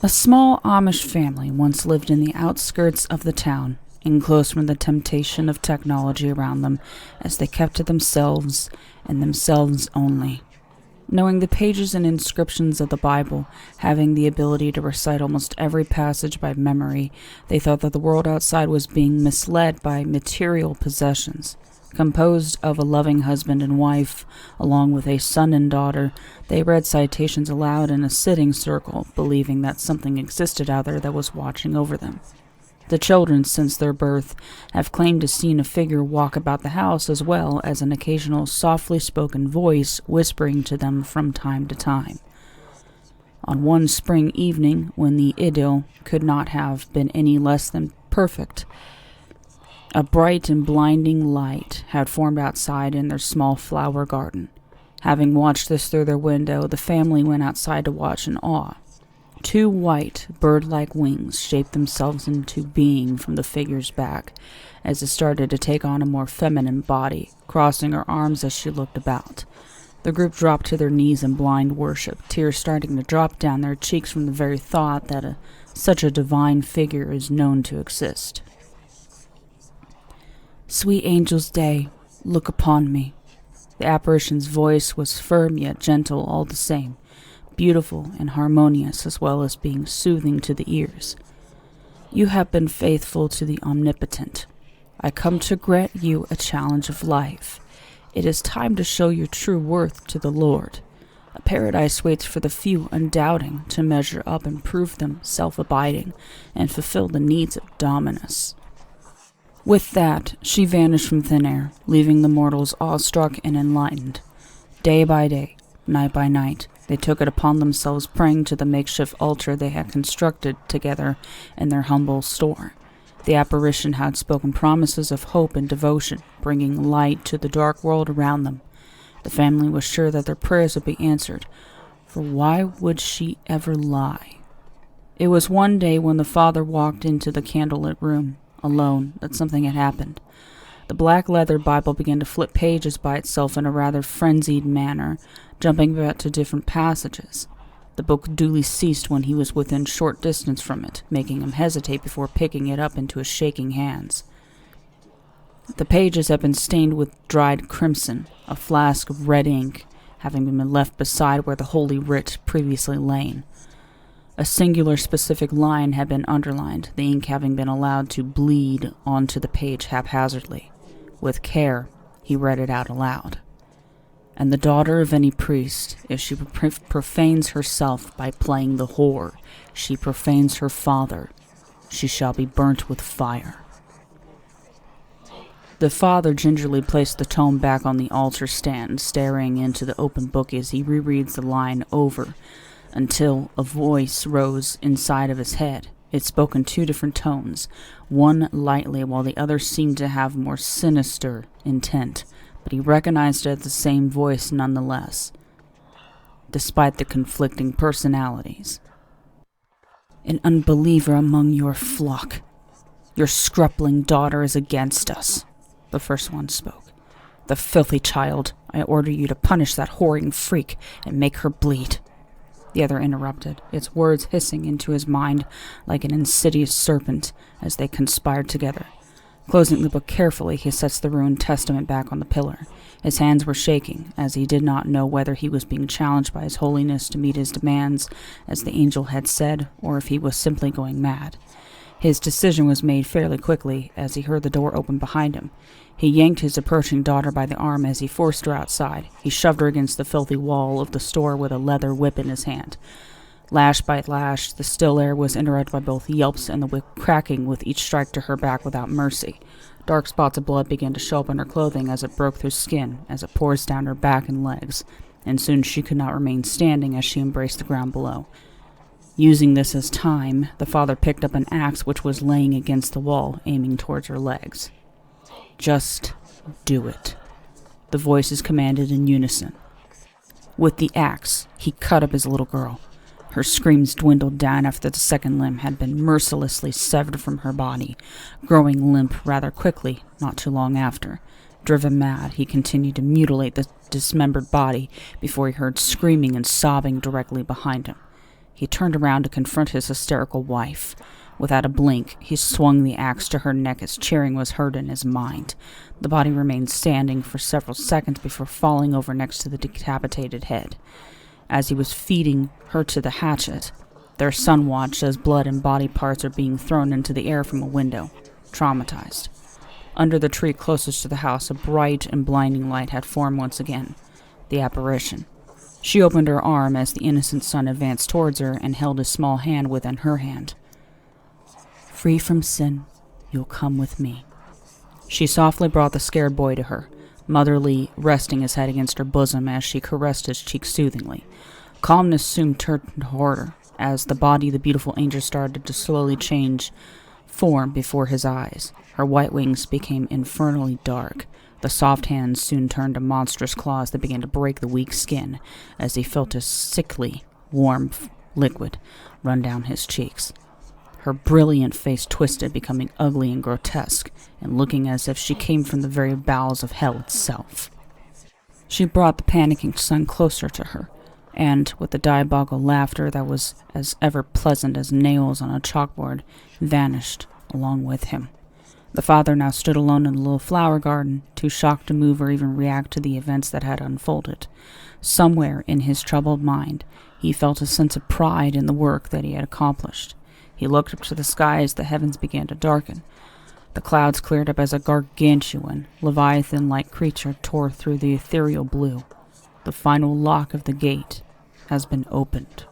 A small Amish family once lived in the outskirts of the town, enclosed from the temptation of technology around them, as they kept to themselves and themselves only. Knowing the pages and inscriptions of the Bible, having the ability to recite almost every passage by memory, they thought that the world outside was being misled by material possessions. Composed of a loving husband and wife, along with a son and daughter, they read citations aloud in a sitting circle, believing that something existed out there that was watching over them. The children, since their birth, have claimed to have seen a figure walk about the house, as well as an occasional softly spoken voice whispering to them from time to time. On one spring evening, when the idyll could not have been any less than perfect, a bright and blinding light had formed outside in their small flower garden. Having watched this through their window, the family went outside to watch in awe. Two white, bird-like wings shaped themselves into being from the figure's back, as it started to take on a more feminine body, crossing her arms as she looked about. The group dropped to their knees in blind worship, tears starting to drop down their cheeks from the very thought that such a divine figure is known to exist. "Sweet angel's day, look upon me." The apparition's voice was firm yet gentle all the same, beautiful and harmonious as well as being soothing to the ears. "You have been faithful to the Omnipotent. I come to grant you a challenge of life. It is time to show your true worth to the Lord. A paradise waits for the few undoubting to measure up and prove them self-abiding and fulfill the needs of Dominus." With that, she vanished from thin air, leaving the mortals awestruck and enlightened. Day by day, night by night, they took it upon themselves praying to the makeshift altar they had constructed together in their humble store. The apparition had spoken promises of hope and devotion, bringing light to the dark world around them. The family was sure that their prayers would be answered, for why would she ever lie? It was one day when the father walked into the candlelit room, alone, that something had happened. The black leather Bible began to flip pages by itself in a rather frenzied manner, jumping about to different passages. The book duly ceased when he was within short distance from it, making him hesitate before picking it up into his shaking hands. The pages had been stained with dried crimson, a flask of red ink having been left beside where the Holy Writ previously lain. A singular specific line had been underlined, the ink having been allowed to bleed onto the page haphazardly. With care, he read it out aloud. "And the daughter of any priest, if she profanes herself by playing the whore, she profanes her father, she shall be burnt with fire." The father gingerly placed the tome back on the altar stand, staring into the open book as he rereads the line over, until a voice rose inside of his head. It spoke in two different tones, one lightly while the other seemed to have more sinister intent, but he recognized it as the same voice nonetheless, despite the conflicting personalities. "An unbeliever among your flock. Your scrupling daughter is against us," the first one spoke. "The filthy child, I order you to punish that whoring freak and make her bleed." The other interrupted, its words hissing into his mind like an insidious serpent as they conspired together. Closing the book carefully, he sets the ruined testament back on the pillar. His hands were shaking, as he did not know whether he was being challenged by His Holiness to meet his demands, as the angel had said, or if he was simply going mad. His decision was made fairly quickly, as he heard the door open behind him. He yanked his approaching daughter by the arm as he forced her outside. He shoved her against the filthy wall of the store with a leather whip in his hand. Lash by lash, the still air was interrupted by both yelps and the whip cracking with each strike to her back without mercy. Dark spots of blood began to show up on her clothing as it broke through skin, as it pours down her back and legs, and soon she could not remain standing as she embraced the ground below. Using this as time, the father picked up an axe which was laying against the wall, aiming towards her legs. "Just do it," the voices commanded in unison. With the axe, he cut up his little girl. Her screams dwindled down after the second limb had been mercilessly severed from her body, growing limp rather quickly not too long after. Driven mad, he continued to mutilate the dismembered body before he heard screaming and sobbing directly behind him. He turned around to confront his hysterical wife. Without a blink, he swung the axe to her neck as cheering was heard in his mind. The body remained standing for several seconds before falling over next to the decapitated head. As he was feeding her to the hatchet, their son watched as blood and body parts are being thrown into the air from a window, traumatized. Under the tree closest to the house, a bright and blinding light had formed once again. The apparition. She opened her arm as the innocent son advanced towards her and held his small hand within her hand. "Free from sin, you'll come with me." She softly brought the scared boy to her, motherly resting his head against her bosom as she caressed his cheek soothingly. Calmness soon turned to horror as the body of the beautiful angel started to slowly change form before his eyes. Her white wings became infernally dark. The soft hands soon turned to monstrous claws that began to break the weak skin as he felt a sickly, warm liquid run down his cheeks. Her brilliant face twisted, becoming ugly and grotesque, and looking as if she came from the very bowels of hell itself. She brought the panicking son closer to her, and, with a diabolical laughter that was as ever pleasant as nails on a chalkboard, vanished along with him. The father now stood alone in the little flower garden, too shocked to move or even react to the events that had unfolded. Somewhere in his troubled mind, he felt a sense of pride in the work that he had accomplished. He looked up to the sky as the heavens began to darken. The clouds cleared up as a gargantuan, leviathan-like creature tore through the ethereal blue. The final lock of the gate has been opened.